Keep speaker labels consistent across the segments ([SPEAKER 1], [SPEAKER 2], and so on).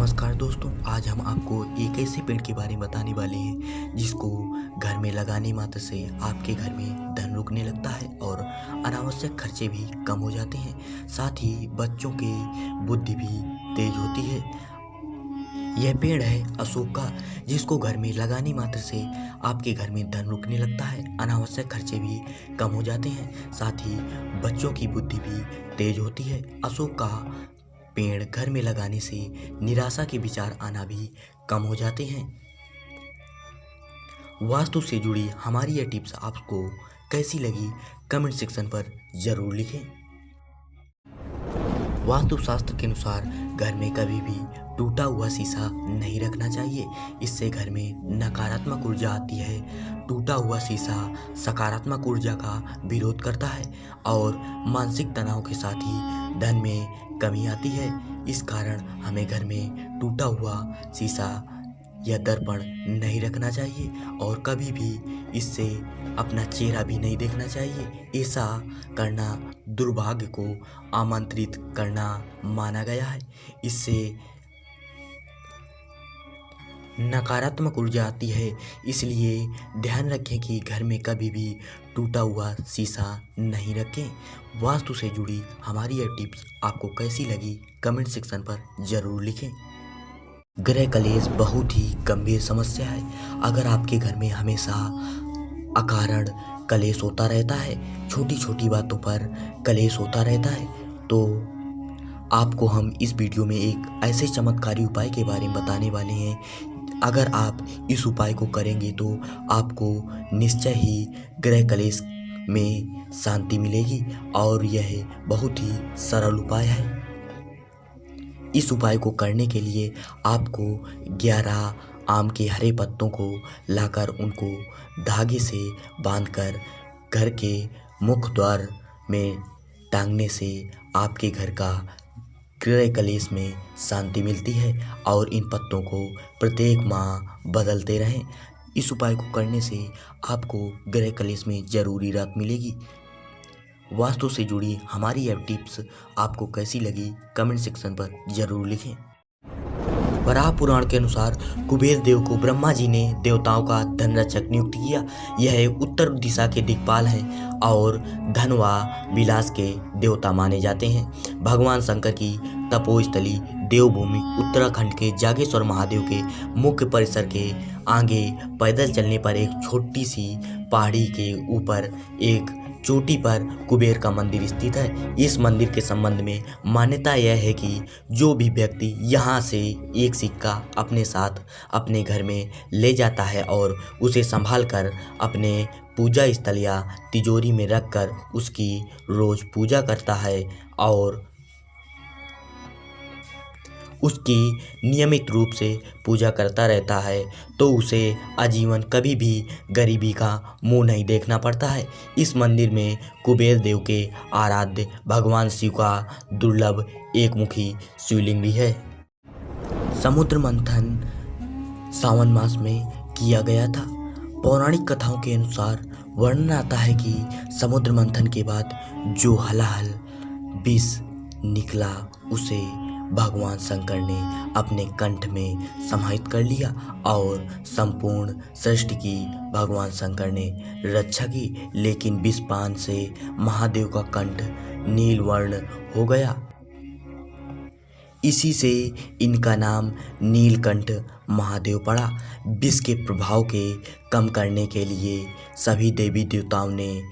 [SPEAKER 1] नमस्कार दोस्तों, आज हम आपको एक ऐसे पेड़ के बारे में बताने वाले हैं जिसको घर में लगाने मात्र से आपके घर में धन रुकने लगता है और अनावश्यक खर्चे भी कम हो जाते हैं। साथ ही बच्चों की बुद्धि भी तेज होती है। यह पेड़ है अशोक का, जिसको घर में लगाने मात्र से आपके घर में धन रुकने लगता है, अनावश्यक खर्चे भी कम हो जाते हैं, साथ ही बच्चों की बुद्धि भी तेज होती है। अशोक का पेड़ घर में लगाने से निराशा के विचार आना भी कम हो जाते हैं। वास्तु से जुड़ी हमारी यह टिप्स आपको कैसी लगी, कमेंट सेक्शन पर जरूर लिखें। वास्तु शास्त्र के अनुसार घर में कभी भी टूटा हुआ शीशा नहीं रखना चाहिए। इससे घर में नकारात्मक ऊर्जा आती है। टूटा हुआ शीशा सकारात्मक ऊर्जा का विरोध करता है और मानसिक तनाव के साथ ही धन में कमी आती है। इस कारण हमें घर में टूटा हुआ शीशा या दर्पण नहीं रखना चाहिए और कभी भी इससे अपना चेहरा भी नहीं देखना चाहिए। ऐसा करना दुर्भाग्य को आमंत्रित करना माना गया है। इससे नकारात्मक ऊर्जा आती है। इसलिए ध्यान रखें कि घर में कभी भी टूटा हुआ शीशा नहीं रखें। वास्तु से जुड़ी हमारी यह टिप्स आपको कैसी लगी, कमेंट सेक्शन पर ज़रूर लिखें। गृह कलेश बहुत ही गंभीर समस्या है। अगर आपके घर में हमेशा अकारण कलेश होता रहता है, छोटी छोटी बातों पर कलेश होता रहता है, तो आपको हम इस वीडियो में एक ऐसे चमत्कारी उपाय के बारे में बताने वाले हैं। अगर आप इस उपाय को करेंगे तो आपको निश्चय ही गृह कलेश में शांति मिलेगी और यह बहुत ही सरल उपाय है। इस उपाय को करने के लिए आपको 11 आम के हरे पत्तों को लाकर उनको धागे से बांधकर घर के मुख्य द्वार में टांगने से आपके घर का गृह कलेश में शांति मिलती है और इन पत्तों को प्रत्येक माह बदलते रहें। इस उपाय को करने से आपको गृह कलेश में ज़रूरी राहत मिलेगी। वास्तु से जुड़ी हमारी यह टिप्स आपको कैसी लगी, कमेंट सेक्शन पर जरूर लिखें। वराह पुराण के अनुसार कुबेर देव को ब्रह्मा जी ने देवताओं का धनरक्षक नियुक्त किया। यह उत्तर दिशा के दिक्पाल हैं और धन व विलास के देवता माने जाते हैं। भगवान शंकर की तपोस्थली देवभूमि उत्तराखंड के जागेश्वर महादेव के मुख्य परिसर के आगे पैदल चलने पर एक छोटी सी पहाड़ी के ऊपर एक चोटी पर कुबेर का मंदिर स्थित है। इस मंदिर के संबंध में मान्यता यह है कि जो भी व्यक्ति यहाँ से एक सिक्का अपने साथ अपने घर में ले जाता है और उसे संभाल कर अपने पूजा स्थल या तिजोरी में रखकर उसकी रोज पूजा करता है और उसकी नियमित रूप से पूजा करता रहता है, तो उसे आजीवन कभी भी गरीबी का मुंह नहीं देखना पड़ता है। इस मंदिर में कुबेर देव के आराध्य भगवान शिव का दुर्लभ एकमुखी शिवलिंग भी है। समुद्र मंथन सावन मास में किया गया था। पौराणिक कथाओं के अनुसार वर्णन आता है कि समुद्र मंथन के बाद जो हलाहल विष निकला उसे भगवान शंकर ने अपने कंठ में समाहित कर लिया और संपूर्ण सृष्टि की भगवान शंकर ने रक्षा की। लेकिन विषपान से महादेव का कंठ नील वर्ण हो गया। इसी से इनका नाम नीलकंठ महादेव पड़ा। विष के प्रभाव के कम करने के लिए सभी देवी देवताओं ने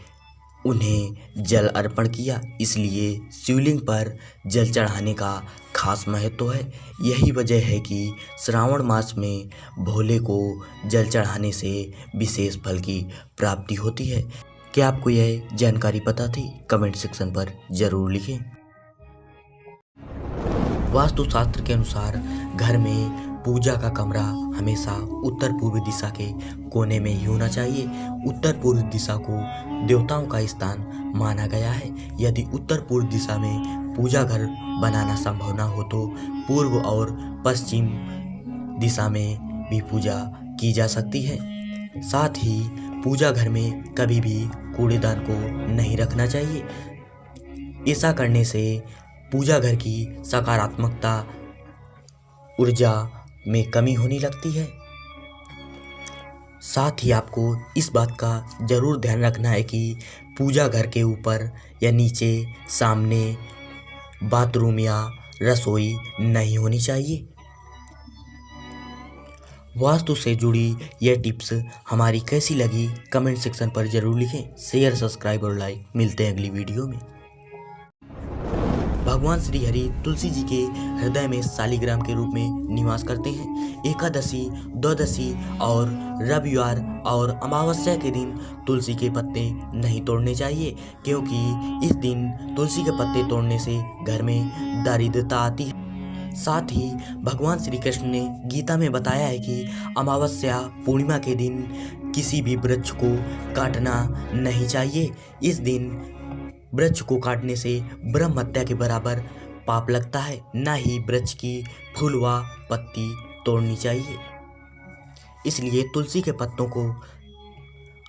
[SPEAKER 1] उन्हें जल अर्पण किया। इसलिए शिवलिंग पर जल चढ़ाने का खास महत्व है। यही वजह है कि श्रावण मास में भोले को जल चढ़ाने से विशेष फल की प्राप्ति होती है। क्या आपको यह जानकारी पता थी? कमेंट सेक्शन पर जरूर लिखें। वास्तुशास्त्र के अनुसार घर में पूजा का कमरा हमेशा उत्तर पूर्व दिशा के कोने में ही होना चाहिए। उत्तर पूर्व दिशा को देवताओं का स्थान माना गया है। यदि उत्तर पूर्व दिशा में पूजा घर बनाना संभव ना हो तो पूर्व और पश्चिम दिशा में भी पूजा की जा सकती है। साथ ही पूजा घर में कभी भी कूड़ेदान को नहीं रखना चाहिए। ऐसा करने से पूजा घर की सकारात्मकता ऊर्जा में कमी होने लगती है। साथ ही आपको इस बात का ज़रूर ध्यान रखना है कि पूजा घर के ऊपर या नीचे, सामने, बाथरूम या रसोई नहीं होनी चाहिए। वास्तु से जुड़ी यह टिप्स हमारी कैसी लगी कमेंट सेक्शन पर ज़रूर लिखें। शेयर, सब्सक्राइब और लाइक। मिलते हैं अगली वीडियो में। भगवान श्री हरि तुलसी जी के हृदय में शालिग्राम के रूप में निवास करते हैं। एकादशी, द्वादशी और रविवार और अमावस्या के दिन तुलसी के पत्ते नहीं तोड़ने चाहिए, क्योंकि इस दिन तुलसी के पत्ते तोड़ने से घर में दारिद्रता आती है। साथ ही भगवान श्री कृष्ण ने गीता में बताया है कि अमावस्या पूर्णिमा के दिन किसी भी वृक्ष को काटना नहीं चाहिए। इस दिन वृक्ष को काटने से ब्रह्म हत्या के बराबर पाप लगता है। न ही वृक्ष की फूल व पत्ती तोड़नी चाहिए। इसलिए तुलसी के पत्तों को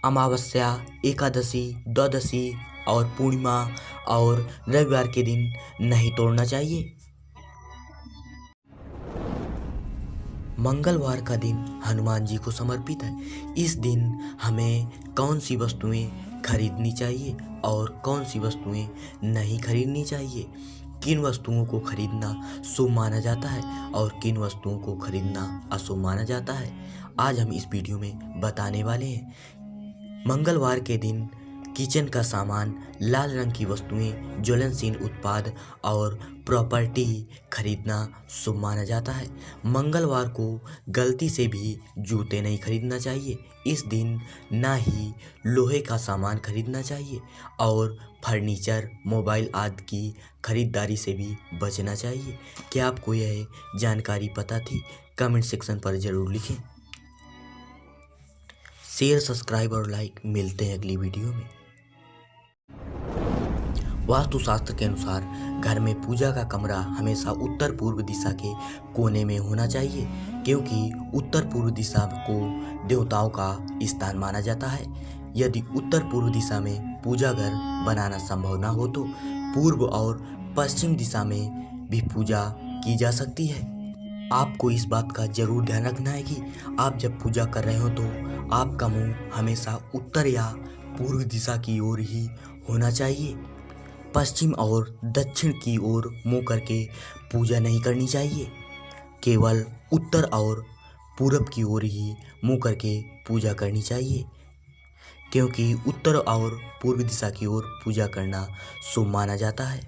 [SPEAKER 1] अमावस्या, एकादशी, द्वादशी और पूर्णिमा और रविवार के दिन नहीं तोड़ना चाहिए। मंगलवार का दिन हनुमान जी को समर्पित है। इस दिन हमें कौन सी वस्तुएं खरीदनी चाहिए और कौन सी वस्तुएं नहीं खरीदनी चाहिए, किन वस्तुओं को खरीदना शुभ माना जाता है और किन वस्तुओं को खरीदना अशुभ माना जाता है, आज हम इस वीडियो में बताने वाले हैं। मंगलवार के दिन किचन का सामान, लाल रंग की वस्तुएं, ज्वलनशील उत्पाद और प्रॉपर्टी खरीदना शुभ माना जाता है। मंगलवार को गलती से भी जूते नहीं खरीदना चाहिए। इस दिन ना ही लोहे का सामान खरीदना चाहिए और फर्नीचर, मोबाइल आदि की खरीदारी से भी बचना चाहिए। क्या आपको यह जानकारी पता थी? कमेंट सेक्शन पर ज़रूर लिखें। शेयर, सब्सक्राइब और लाइक। मिलते हैं अगली वीडियो में। वास्तुशास्त्र के अनुसार घर में पूजा का कमरा हमेशा उत्तर पूर्व दिशा के कोने में होना चाहिए, क्योंकि उत्तर पूर्व दिशा को देवताओं का स्थान माना जाता है। यदि उत्तर पूर्व दिशा में पूजा घर बनाना संभव ना हो तो पूर्व और पश्चिम दिशा में भी पूजा की जा सकती है। आपको इस बात का जरूर ध्यान रखना है कि आप जब पूजा कर रहे हो तो आपका मुंह हमेशा उत्तर या पूर्व दिशा की ओर ही होना चाहिए। पश्चिम और दक्षिण की ओर मुंह करके पूजा नहीं करनी चाहिए। केवल उत्तर और पूरब की ओर ही मुंह करके पूजा करनी चाहिए, क्योंकि उत्तर और पूर्व दिशा की ओर पूजा करना शुभ माना जाता है।